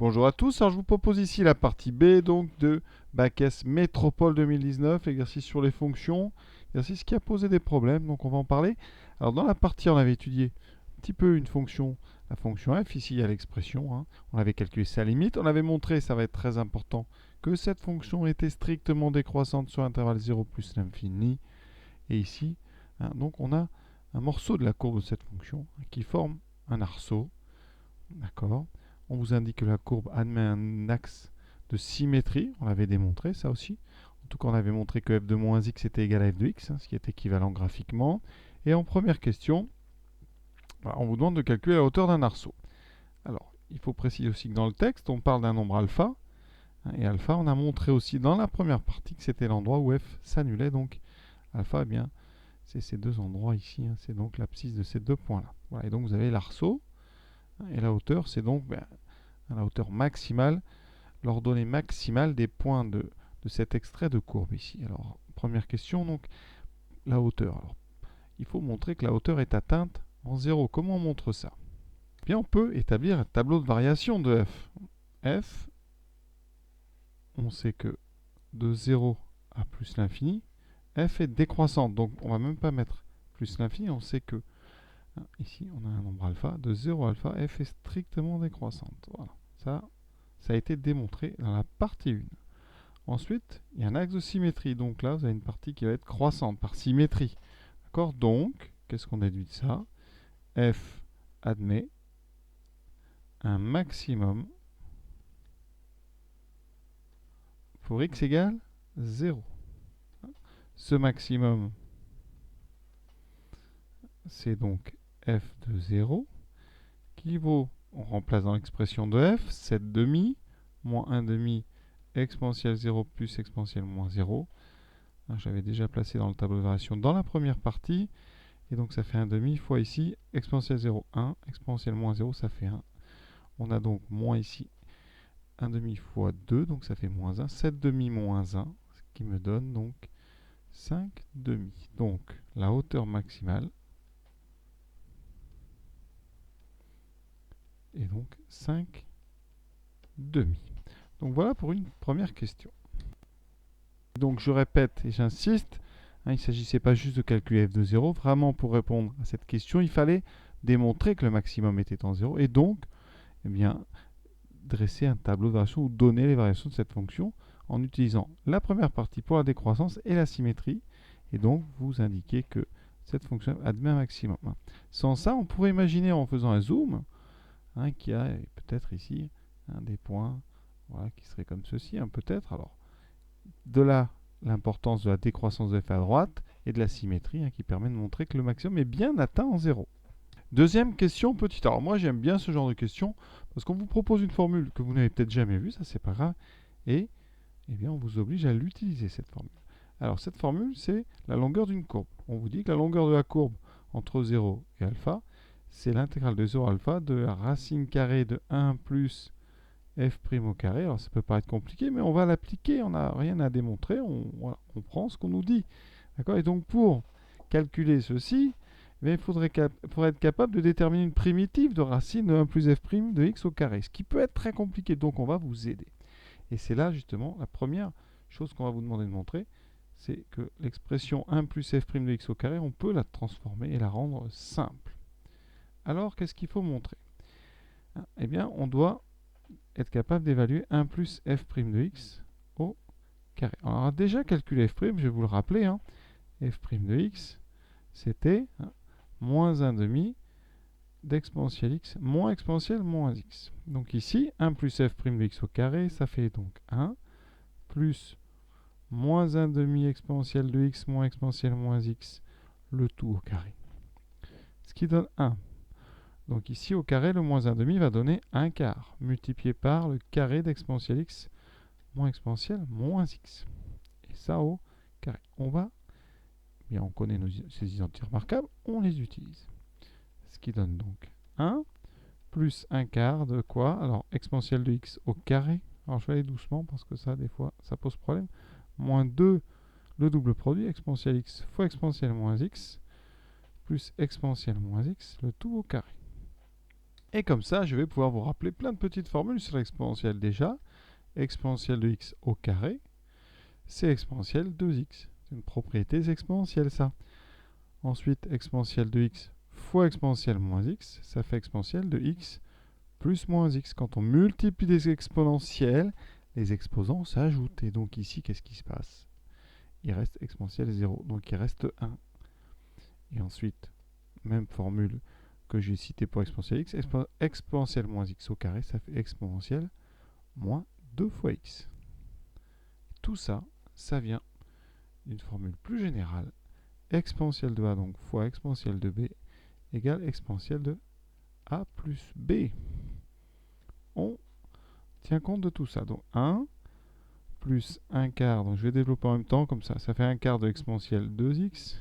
Bonjour à tous, alors je vous propose ici la partie B donc de Bac S Métropole 2019, exercice sur les fonctions, exercice qui a posé des problèmes, donc on va en parler. Alors dans la partie on avait étudié un petit peu une fonction, la fonction f, ici il y a l'expression, hein. On avait calculé sa limite, on avait montré, ça va être très important, que cette fonction était strictement décroissante sur l'intervalle 0 plus l'infini, et ici, hein, donc on a un morceau de la courbe de cette fonction qui forme un arceau, d'accord. On vous indique que la courbe admet un axe de symétrie. On l'avait démontré, ça aussi. En tout cas, on avait montré que f de moins x était égal à f de x, hein, ce qui est équivalent graphiquement. Et en première question, on vous demande de calculer la hauteur d'un arceau. Alors, il faut préciser aussi que dans le texte, on parle d'un nombre alpha. Hein, et alpha, on a montré aussi dans la première partie que c'était l'endroit où f s'annulait. Donc, alpha, eh bien, c'est ces deux endroits ici. Hein, c'est donc l'abscisse de ces deux points-là. Voilà, et donc, vous avez l'arceau. Et la hauteur, c'est donc la hauteur maximale, l'ordonnée maximale des points de cet extrait de courbe ici. Alors, première question, donc, la hauteur. Alors, il faut montrer que la hauteur est atteinte en 0. Comment on montre ça? Eh bien, on peut établir un tableau de variation de f. F, on sait que de 0 à plus l'infini, f est décroissante. Donc, on ne va même pas mettre plus l'infini. On sait que, hein, ici, on a un nombre alpha. De 0 à alpha, f est strictement décroissante. Voilà. Ça a été démontré dans la partie 1. Ensuite, il y a un axe de symétrie. Donc là, vous avez une partie qui va être croissante par symétrie. D'accord? Donc, qu'est-ce qu'on déduit de ça? F admet un maximum pour x égale 0. Ce maximum, c'est donc f de 0 qui vaut, on remplace dans l'expression de f, 7 demi, moins 1 demi, exponentielle 0 plus exponentielle moins 0. J'avais déjà placé dans le tableau de variation dans la première partie. Et donc ça fait 1 demi fois ici, exponentielle 0, 1, exponentielle moins 0, ça fait 1. On a donc moins ici 1 demi fois 2, donc ça fait moins 1. 7 demi moins 1, ce qui me donne donc 5 demi. Donc la hauteur maximale est donc 5 demi. Donc voilà pour une première question. Donc je répète et j'insiste, il ne s'agissait pas juste de calculer f de 0. Vraiment, pour répondre à cette question, il fallait démontrer que le maximum était en 0 et donc, eh bien, dresser un tableau de variation ou donner les variations de cette fonction en utilisant la première partie pour la décroissance et la symétrie. Et donc, vous indiquez que cette fonction admet un maximum. Sans ça, on pourrait imaginer en faisant un zoom qu'il y a peut-être ici des points qui seraient comme ceci, peut-être. Alors, de là, l'importance de la décroissance de f à droite et de la symétrie qui permet de montrer que le maximum est bien atteint en 0. Deuxième question, petite. Alors moi j'aime bien ce genre de questions parce qu'on vous propose une formule que vous n'avez peut-être jamais vue, ça c'est pas grave, et eh bien on vous oblige à l'utiliser cette formule. Alors cette formule c'est la longueur d'une courbe. On vous dit que la longueur de la courbe entre 0 et alpha, c'est l'intégrale de 0 à alpha de la racine carrée de 1 plus f' au carré. Alors ça peut paraître compliqué, mais on va l'appliquer, on n'a rien à démontrer, on prend ce qu'on nous dit. D'accord? Et donc pour calculer ceci, il faudrait pour être capable de déterminer une primitive de racine de 1 plus f' de x au carré, ce qui peut être très compliqué, donc on va vous aider. Et c'est là justement la première chose qu'on va vous demander de montrer, c'est que l'expression 1 plus f' de x au carré, on peut la transformer et la rendre simple. Alors qu'est-ce qu'il faut montrer? Eh bien on doit être capable d'évaluer 1 plus f' de x au carré. Alors, on a déjà calculé f', je vais vous le rappeler. F' de x, c'était moins 1 demi d'exponentielle x moins exponentielle moins x. Donc ici, 1 plus f' de x au carré, ça fait donc 1 plus moins 1 demi exponentielle de x moins exponentielle moins x, le tout au carré. Ce qui donne 1. Donc ici, au carré, le moins 1 demi va donner 1 quart, multiplié par le carré d'exponentielle x moins exponentielle moins x. Et ça au carré. On connaît ces identités remarquables, on les utilise. Ce qui donne donc 1 plus 1 quart de quoi? Alors, exponentielle de x au carré. Alors, je vais aller doucement parce que ça, des fois, ça pose problème. Moins 2, le double produit, exponentielle x fois exponentielle moins x, plus exponentielle moins x, le tout au carré. Et comme ça, je vais pouvoir vous rappeler plein de petites formules sur l'exponentielle déjà. Exponentielle de x au carré, c'est exponentielle 2x. C'est une propriété exponentielle, ça. Ensuite, exponentielle de x fois exponentielle moins x, ça fait exponentielle de x plus moins x. Quand on multiplie des exponentielles, les exposants s'ajoutent. Et donc ici, qu'est-ce qui se passe? Il reste exponentielle 0, donc il reste 1. Et ensuite, même formule que j'ai citée pour exponentielle x, exponentielle moins x au carré, ça fait exponentielle moins 2 fois x. Tout ça, ça vient d'une formule plus générale. Exponentielle de a donc fois exponentielle de b égale exponentielle de a plus b. On tient compte de tout ça. Donc 1 plus 1 quart, donc je vais développer en même temps, comme ça, ça fait 1 quart de exponentielle 2x.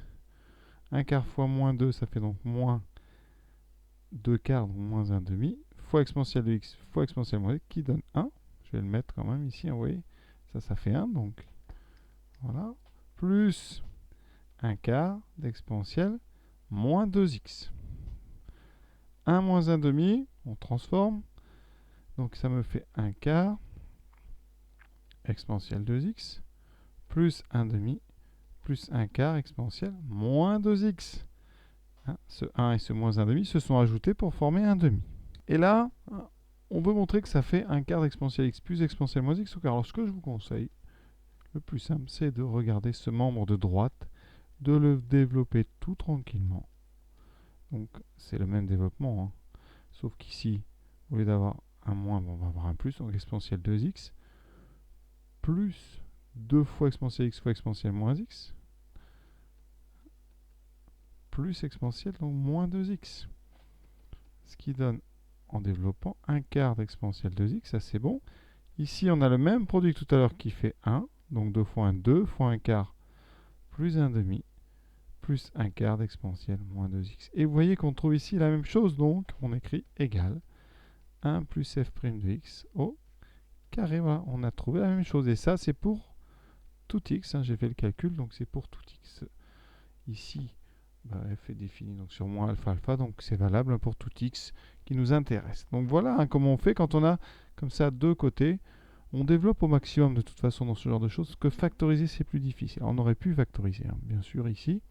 1 quart fois moins 2, ça fait donc moins 2 quarts, donc moins 1 demi, fois exponentielle de x fois exponentielle moins x, qui donne 1. Je vais le mettre quand même ici, vous voyez. Ça fait 1, donc voilà. Plus 1 quart d'exponentielle moins 2x. 1 moins 1 demi, on transforme. Donc ça me fait 1 quart exponentielle 2x plus 1 demi plus 1 quart exponentielle moins 2x. Hein, ce 1 et ce moins 1 demi se sont ajoutés pour former 1 demi. Et là, on veut montrer que ça fait 1 quart d'exponentielle x plus exponentielle moins x au carré. Alors ce que je vous conseille, le plus simple, c'est de regarder ce membre de droite, de le développer tout tranquillement. Donc c'est le même développement, hein. Sauf qu'ici, au lieu d'avoir un moins, on va avoir un plus, donc exponentielle 2x, plus 2 fois exponentielle x fois exponentielle moins x, plus exponentielle, donc moins 2x. Ce qui donne, en développant, 1 quart d'exponentielle 2x, ça c'est bon. Ici, on a le même produit que tout à l'heure qui fait 1, donc 2 fois 1, 2 fois 1 quart, plus 1 demi, plus 1 quart d'exponentielle moins 2x. Et vous voyez qu'on trouve ici la même chose, donc on écrit égal 1 plus f' de x au carré. Voilà, on a trouvé la même chose. Et ça, c'est pour tout x. Hein, j'ai fait le calcul, donc c'est pour tout x. Ici, f est défini donc sur moins alpha alpha, donc c'est valable pour tout x qui nous intéresse. Donc voilà, hein, comment on fait quand on a comme ça deux côtés. On développe au maximum de toute façon dans ce genre de choses, parce que factoriser c'est plus difficile. Alors, on aurait pu factoriser, hein, bien sûr ici,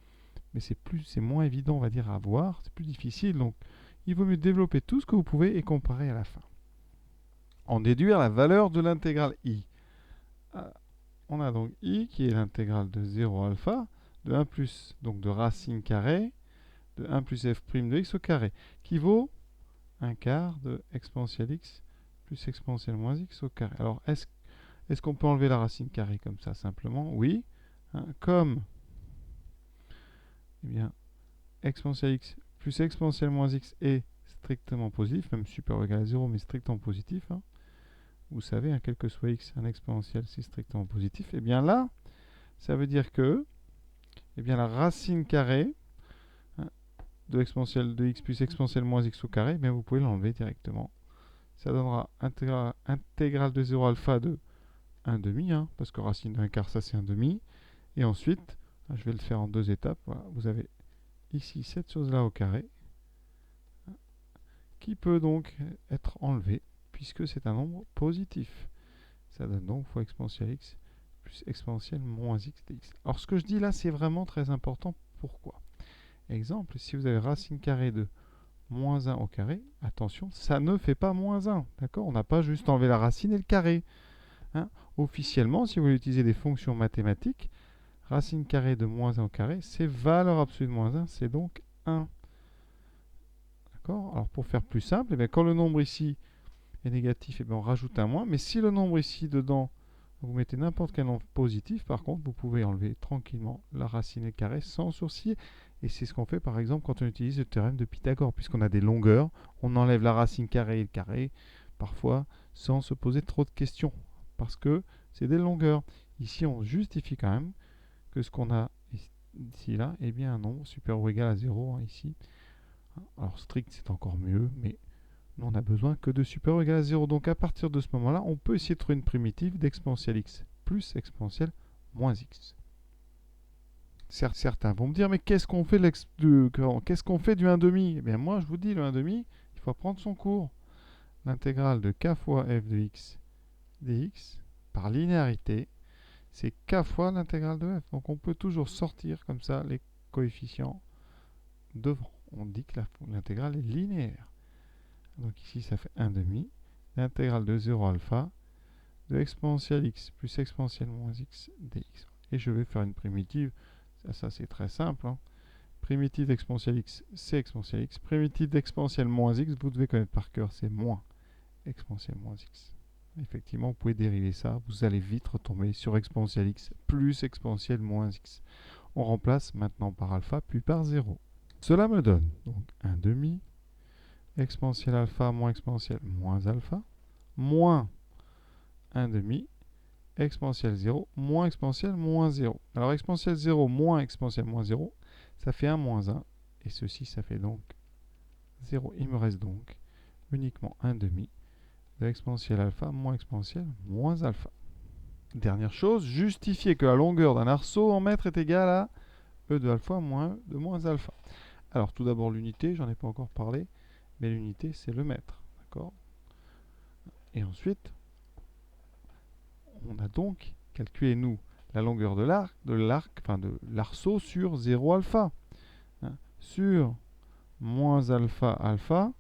mais c'est moins évident, on va dire, à voir, c'est plus difficile, donc il vaut mieux développer tout ce que vous pouvez et comparer à la fin. En déduire la valeur de l'intégrale i. On a donc i qui est l'intégrale de 0 alpha, de 1 plus, donc de racine carrée, de 1 plus f' de x au carré, qui vaut 1 quart de exponentielle x plus exponentielle moins x au carré. Alors, est-ce qu'on peut enlever la racine carrée comme ça, simplement? Oui. Hein, comme, eh bien, exponentielle x plus exponentielle moins x est strictement positif, même supérieur ou égal à 0, mais strictement positif. Hein. Vous savez, hein, quel que soit x, un exponentiel, c'est strictement positif. Et eh bien là, ça veut dire que eh bien, la racine carrée, hein, de exponentielle de x plus exponentielle moins x au carré, eh bien, vous pouvez l'enlever directement. Ça donnera intégrale de 0 alpha de 1 demi, hein, parce que racine de 1 quart, ça c'est 1 demi. Et ensuite, je vais le faire en deux étapes. Voilà, vous avez ici cette chose-là au carré, qui peut donc être enlevée, puisque c'est un nombre positif. Ça donne donc fois exponentielle x plus exponentielle moins x dx. Alors ce que je dis là, c'est vraiment très important. Pourquoi? Exemple, si vous avez racine carrée de moins 1 au carré, attention, ça ne fait pas moins 1. D'accord? On n'a pas juste enlevé la racine et le carré. Hein? Officiellement, si vous voulez utiliser des fonctions mathématiques, racine carrée de moins 1 au carré, c'est valeur absolue de moins 1, c'est donc 1. D'accord? Alors pour faire plus simple, eh bien, quand le nombre ici est négatif, eh bien, on rajoute un moins. Mais si le nombre ici dedans, vous mettez n'importe quel nombre positif, par contre, vous pouvez enlever tranquillement la racine et le carré sans sourciller. Et c'est ce qu'on fait par exemple quand on utilise le théorème de Pythagore. Puisqu'on a des longueurs, on enlève la racine carrée et le carré, parfois sans se poser trop de questions. Parce que c'est des longueurs. Ici, on justifie quand même que ce qu'on a ici, là, est bien un nombre supérieur ou égal à 0, hein, ici. Alors strict, c'est encore mieux, mais nous, on n'a besoin que de supérieur ou égal à 0. Donc à partir de ce moment-là, on peut essayer de trouver une primitive d'exponentielle x plus exponentielle moins x. Certains vont me dire, mais qu'est-ce qu'on fait, du 1,5? Eh bien moi, je vous dis, le 1,5, il il faut apprendre son cours. L'intégrale de k fois f de x dx, par linéarité, c'est k fois l'intégrale de f. Donc on peut toujours sortir comme ça les coefficients devant. On dit que l'intégrale est linéaire. Donc ici, ça fait 1 demi. L'intégrale de 0 alpha de exponentielle x plus exponentielle moins x dx. Et je vais faire une primitive. Ça c'est très simple. Hein. Primitive d'exponentielle x, c'est exponentielle x. Primitive d'exponentielle moins x, vous devez connaître par cœur, c'est moins exponentielle moins x. Effectivement, vous pouvez dériver ça. Vous allez vite retomber sur exponentielle x plus exponentielle moins x. On remplace maintenant par alpha, puis par 0. Cela me donne donc 1 demi exponentielle alpha moins exponentielle moins alpha, moins 1 demi exponentielle 0 moins exponentielle moins 0. Alors exponentielle 0 moins exponentielle moins 0, ça fait 1 moins 1. Et ceci, ça fait donc 0. Il me reste donc uniquement 1 demi de exponentielle alpha moins exponentielle moins alpha. Dernière chose, justifier que la longueur d'un arceau en mètres est égale à E de alpha moins E de moins alpha. Alors tout d'abord l'unité, j'en ai pas encore parlé, mais l'unité c'est le mètre. D'accord ? Et ensuite, on a donc calculé, nous, la longueur de l'arceau sur 0 alpha. Hein, sur moins alpha alpha,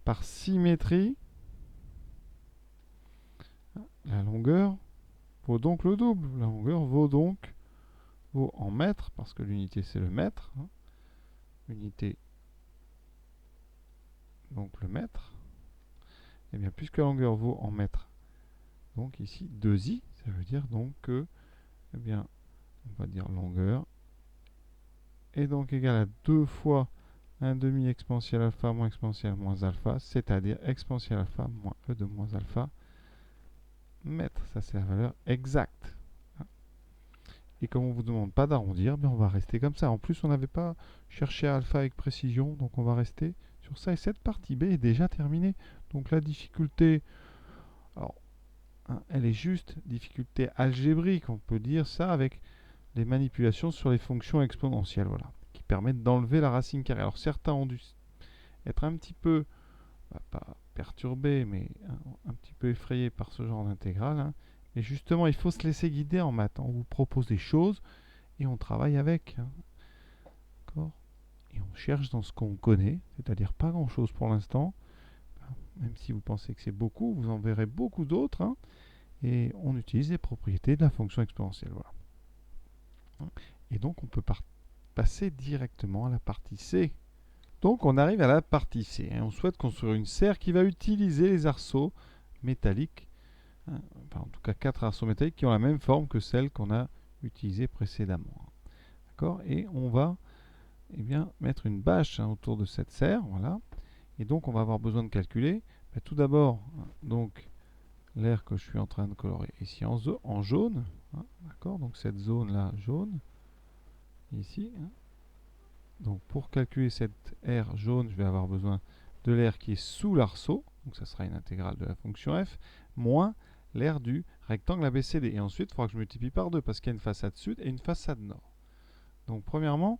par symétrie, la longueur vaut donc le double. La longueur vaut en mètres, parce que l'unité c'est le mètre. Hein. Unité, donc le mètre. Et bien, puisque la longueur vaut en mètres, donc ici 2i, ça veut dire donc que, eh bien, on va dire longueur est donc égale à 2 fois 1 demi exponentielle alpha moins exponentielle moins alpha, c'est-à-dire exponentielle alpha moins e de moins alpha mètre. Ça, c'est la valeur exacte. Et comme on ne vous demande pas d'arrondir, ben on va rester comme ça. En plus, on n'avait pas cherché alpha avec précision, donc on va rester sur ça. Et cette partie B est déjà terminée. Donc la difficulté, alors, hein, elle est juste difficulté algébrique. On peut dire ça avec les manipulations sur les fonctions exponentielles, voilà, qui permettent d'enlever la racine carrée. Alors certains ont dû être un petit peu, pas perturbés, mais un petit peu effrayés par ce genre d'intégrale. Hein. Mais justement, il faut se laisser guider en maths. On vous propose des choses et on travaille avec. Hein. D'accord ? Et on cherche dans ce qu'on connaît, c'est-à-dire pas grand-chose pour l'instant. Même si vous pensez que c'est beaucoup, vous en verrez beaucoup d'autres. Hein. Et on utilise les propriétés de la fonction exponentielle. Voilà. Et donc, on peut passer directement à la partie C. Donc, on arrive à la partie C. Hein. On souhaite construire une serre qui va utiliser les arceaux métalliques. Hein. Enfin, en tout cas, 4 arceaux métalliques qui ont la même forme que celle qu'on a utilisée précédemment. D'accord ? Et on va mettre une bâche autour de cette serre. Voilà. Et donc, on va avoir besoin de calculer. Tout d'abord, donc, l'air que je suis en train de colorer ici en jaune. Hein, d'accord ? Donc, cette zone-là, jaune. Ici. Hein. Donc, pour calculer cette aire jaune, je vais avoir besoin de l'air qui est sous l'arceau. Donc, ça sera une intégrale de la fonction f, moins l'aire du rectangle ABCD. Et ensuite, il faudra que je multiplie par 2 parce qu'il y a une façade sud et une façade nord. Donc, premièrement,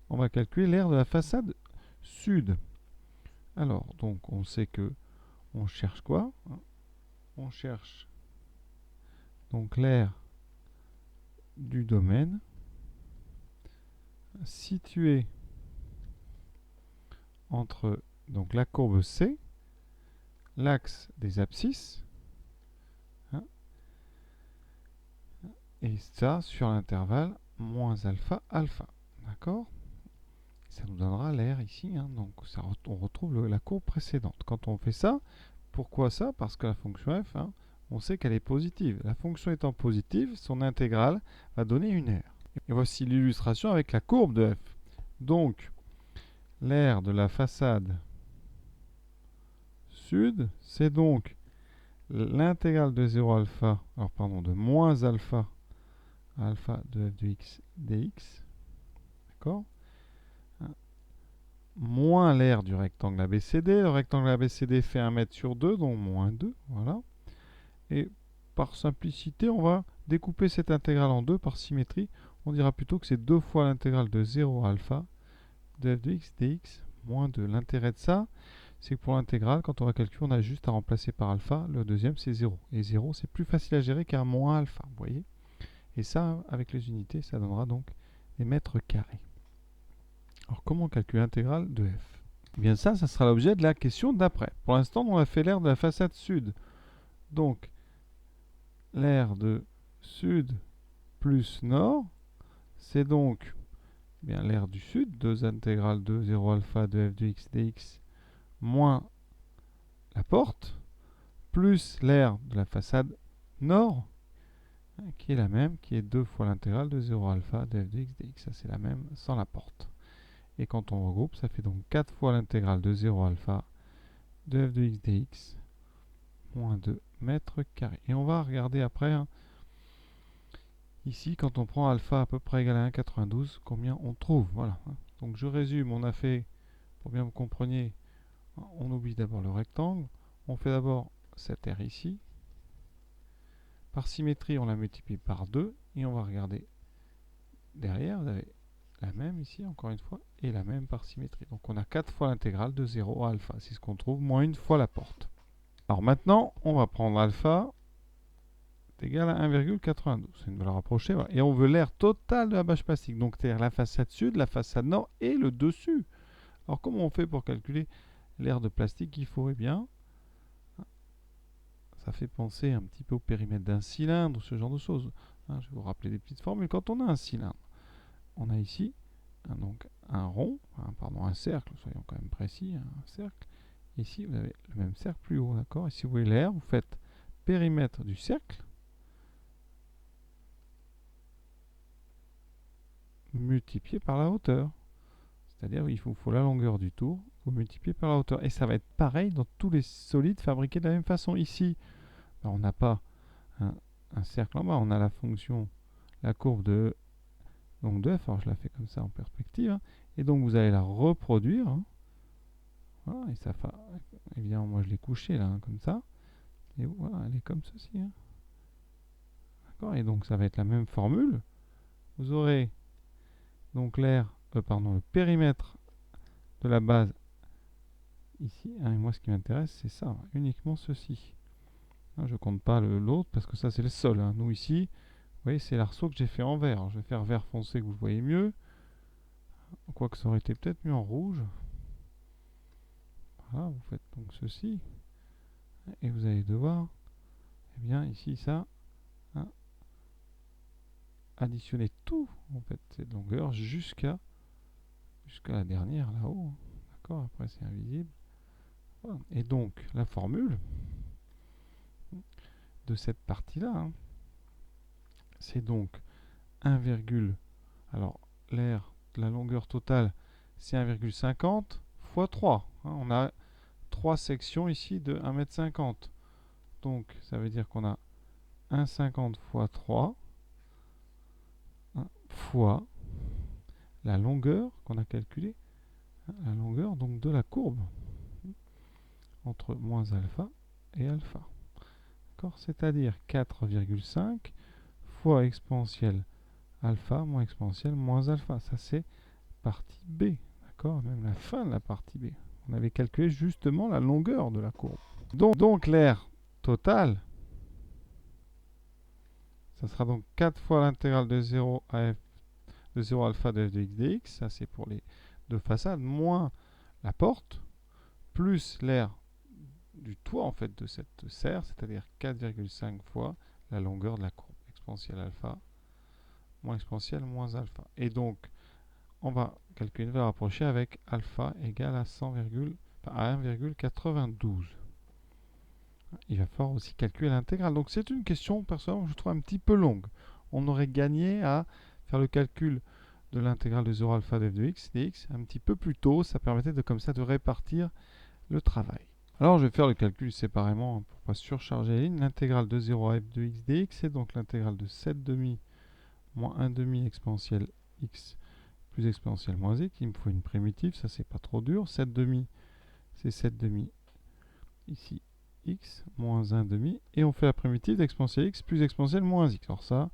on va calculer l'aire de la façade sud. Alors, donc, on sait que on cherche quoi? On cherche donc l'aire du domaine situé entre donc la courbe C, l'axe des abscisses, hein, et ça sur l'intervalle moins alpha alpha. D'accord? Ça nous donnera l'aire ici. Hein, donc ça, on retrouve la courbe précédente. Quand on fait ça, pourquoi ça? Parce que la fonction f, hein, on sait qu'elle est positive. La fonction étant positive, son intégrale va donner une aire. Et voici l'illustration avec la courbe de f. Donc, l'aire de la façade sud, c'est donc l'intégrale de 0 alpha, alors pardon, de moins alpha, alpha de f de x dx, d'accord, moins l'aire du rectangle ABCD. Le rectangle ABCD fait 1 mètre sur 2, donc moins 2, voilà. Et par simplicité, on va découper cette intégrale en deux par symétrie. On dira plutôt que c'est 2 fois l'intégrale de 0 alpha de f de x dx moins 2. L'intérêt de ça, c'est que pour l'intégrale, quand on va calculer, on a juste à remplacer par alpha. Le deuxième, c'est 0. Et 0, c'est plus facile à gérer qu'un moins alpha, vous voyez. Et ça, avec les unités, ça donnera donc des mètres carrés. Alors, comment calculer l'intégrale de f? Eh bien ça sera l'objet de la question d'après. Pour l'instant, on a fait l'aire de la façade sud. Donc, l'aire de sud plus nord, c'est donc bien l'aire du sud, 2 intégrales de 0 alpha de f de x dx, moins la porte, plus l'aire de la façade nord, qui est la même, qui est 2 fois l'intégrale de 0 alpha de f de x dx. Ça, c'est la même sans la porte. Et quand on regroupe, ça fait donc 4 fois l'intégrale de 0 alpha de f de x dx, moins 2 mètres carrés. Et on va regarder après, ici, quand on prend alpha à peu près égal à 1,92, combien on trouve. Voilà. Donc je résume, on a fait, pour bien vous compreniez, on oublie d'abord le rectangle. On fait d'abord cette aire ici. Par symétrie, on la multiplie par 2. Et on va regarder derrière, vous avez la même ici, encore une fois, et la même par symétrie. Donc on a 4 fois l'intégrale de 0 à alpha. C'est ce qu'on trouve, moins une fois la porte. Alors maintenant, on va prendre alpha égal à 1,92. C'est une valeur rapprochée. Voilà. Et on veut l'aire totale de la bâche plastique. Donc c'est-à-dire la façade sud, la façade nord et le dessus. Alors comment on fait pour calculer l'aire de plastique qu'il faut? Eh bien, ça fait penser un petit peu au périmètre d'un cylindre, ce genre de choses. Je vais vous rappeler des petites formules. Quand on a un cylindre, on a ici donc un rond, un cercle, soyons quand même précis, un cercle. Ici, vous avez le même cercle plus haut, d'accord? Et si vous voulez l'aire, vous faites périmètre du cercle multiplié par la hauteur. C'est-à-dire qu'il faut la longueur du tour, vous multipliez par la hauteur. Et ça va être pareil dans tous les solides fabriqués de la même façon. Ici, on n'a pas un cercle en bas, on a la fonction, la courbe de f. Alors je la fais comme ça en perspective. Et donc vous allez la reproduire. Voilà, et ça fait, évidemment, moi je l'ai couchée là, comme ça. Et voilà, elle est comme ceci. D'accord. Et donc ça va être la même formule. Vous aurez donc le périmètre de la base ici. Et moi ce qui m'intéresse, c'est ça, uniquement ceci. Je ne compte pas l'autre parce que ça c'est le sol. Nous ici, vous voyez, c'est l'arceau que j'ai fait en vert. Alors, je vais faire vert foncé que vous voyez mieux. Quoique ça aurait été peut-être mieux en rouge. Voilà, vous faites donc ceci. Et vous allez devoir, eh bien ici ça, additionner tout, en fait, cette longueur jusqu'à la dernière là-haut. D'accord, après c'est invisible. Voilà. Et donc la formule de cette partie-là, c'est donc 1, alors l'aire, la longueur totale, c'est 1,50 fois 3. On a 3 sections ici de 1,50 m. Donc ça veut dire qu'on a 1,50 fois 3 fois la longueur qu'on a calculée, la longueur donc de la courbe entre moins alpha et alpha. C'est-à-dire 4,5 fois exponentielle alpha moins exponentielle moins alpha. Ça c'est partie B. D'accord, même la fin de la partie B. On avait calculé justement la longueur de la courbe. Donc l'aire totale, ça sera donc 4 fois l'intégrale de 0 à f de 0 alpha de f de x dx, ça c'est pour les deux façades, moins la porte, plus l'aire du toit en fait de cette serre, c'est-à-dire 4,5 fois la longueur de la courbe, exponentielle alpha moins exponentielle moins alpha. Et donc, on va calculer une valeur approchée avec alpha égale à 1,92. Il va falloir aussi calculer l'intégrale. Donc c'est une question, personnellement, je trouve un petit peu longue. On aurait gagné à faire le calcul de l'intégrale de 0 alpha de f de x dx un petit peu plus tôt. Ça permettait de comme ça de répartir le travail. Alors je vais faire le calcul séparément pour ne pas surcharger la ligne. L'intégrale de 0 à f de x dx, c'est donc l'intégrale de 7 demi moins 1 demi exponentielle x plus exponentielle moins x. Il me faut une primitive, ça c'est pas trop dur. 7 demi, c'est 7 demi ici x moins 1 demi. Et on fait la primitive d'exponentielle x plus exponentielle moins x. Alors ça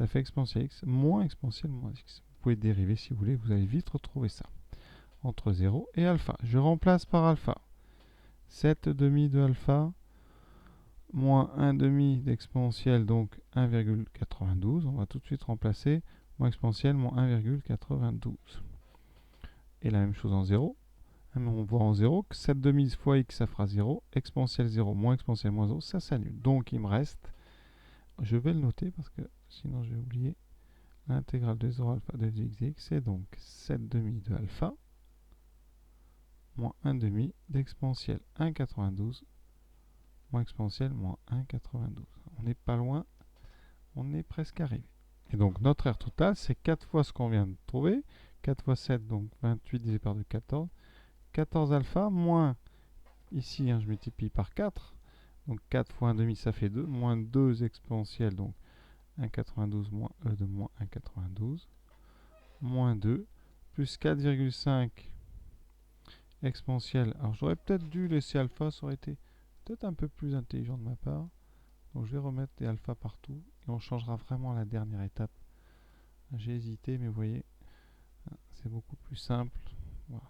fait exponentielle x moins exponentielle moins x. Vous pouvez dériver si vous voulez, vous allez vite retrouver ça. Entre 0 et alpha. Je remplace par alpha. 7 demi de alpha, moins 1 demi d'exponentielle, donc 1,92. On va tout de suite remplacer moins exponentielle, moins 1,92. Et la même chose en 0. On voit en 0 que 7 demi fois x, ça fera 0. Exponentielle 0 moins exponentielle moins 0, ça s'annule. Donc il me reste, je vais le noter parce que sinon je vais oublier, l'intégrale de 0 alpha de dx, c'est donc 7 demi de alpha moins 1 demi d'exponentielle 1,92 moins exponentielle moins 1,92. On n'est pas loin, on est presque arrivé. Et donc notre R total, c'est 4 fois ce qu'on vient de trouver. 4 fois 7, donc 28 divisé par 2, 14. 14 alpha moins, ici je multiplie par 4. Donc 4 fois 1,5, ça fait 2. Moins 2 exponentielle, donc 1,92 moins E de moins 1,92. Moins 2, plus 4,5 exponentielle. Alors j'aurais peut-être dû laisser alpha, ça aurait été peut-être un peu plus intelligent de ma part. Donc je vais remettre des alpha partout et on changera vraiment à la dernière étape. J'ai hésité, mais vous voyez, c'est beaucoup plus simple. Voilà.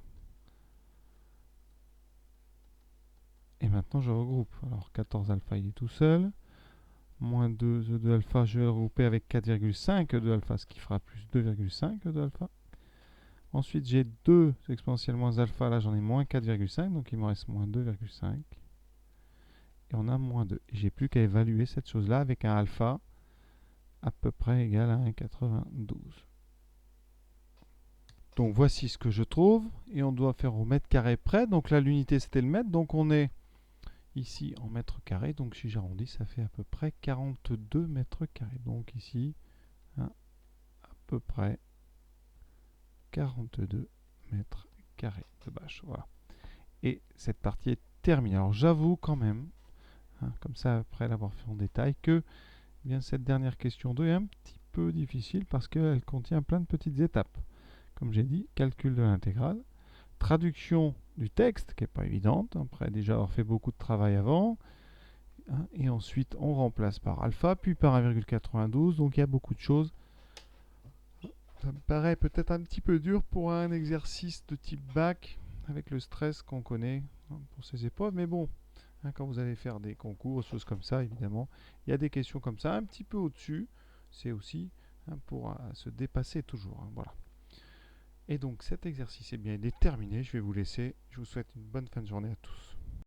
Et maintenant je regroupe. Alors 14 alpha, il est tout seul. Moins 2 E de alpha, je vais le regrouper avec 4,5 E de alpha, ce qui fera plus 2,5 E de alpha. Ensuite, j'ai 2 exponentielle moins alpha, là j'en ai moins 4,5, donc il me reste moins 2,5. Et on a moins 2. Et j'ai plus qu'à évaluer cette chose-là avec un alpha à peu près égal à 1,92. Donc voici ce que je trouve. Et on doit faire au mètre carré près. Donc là, l'unité c'était le mètre. Donc on est ici en mètres carrés. Donc si j'arrondis, ça fait à peu près 42 mètres carrés. Donc ici, à peu près 42 mètres carrés de bâche. Voilà. Et cette partie est terminée. Alors j'avoue quand même, comme ça après l'avoir fait en détail, que eh bien, cette dernière question 2 est un petit peu difficile parce qu'elle contient plein de petites étapes. Comme j'ai dit, calcul de l'intégrale, traduction du texte qui n'est pas évidente, après déjà avoir fait beaucoup de travail avant, et ensuite on remplace par alpha, puis par 1,92, donc il y a beaucoup de choses. Ça me paraît peut-être un petit peu dur pour un exercice de type bac, avec le stress qu'on connaît pour ces épreuves, mais bon, quand vous allez faire des concours, choses comme ça, évidemment, il y a des questions comme ça, un petit peu au-dessus, c'est aussi pour se dépasser toujours. Voilà. Et donc cet exercice est bien terminé, je vais vous laisser, je vous souhaite une bonne fin de journée à tous.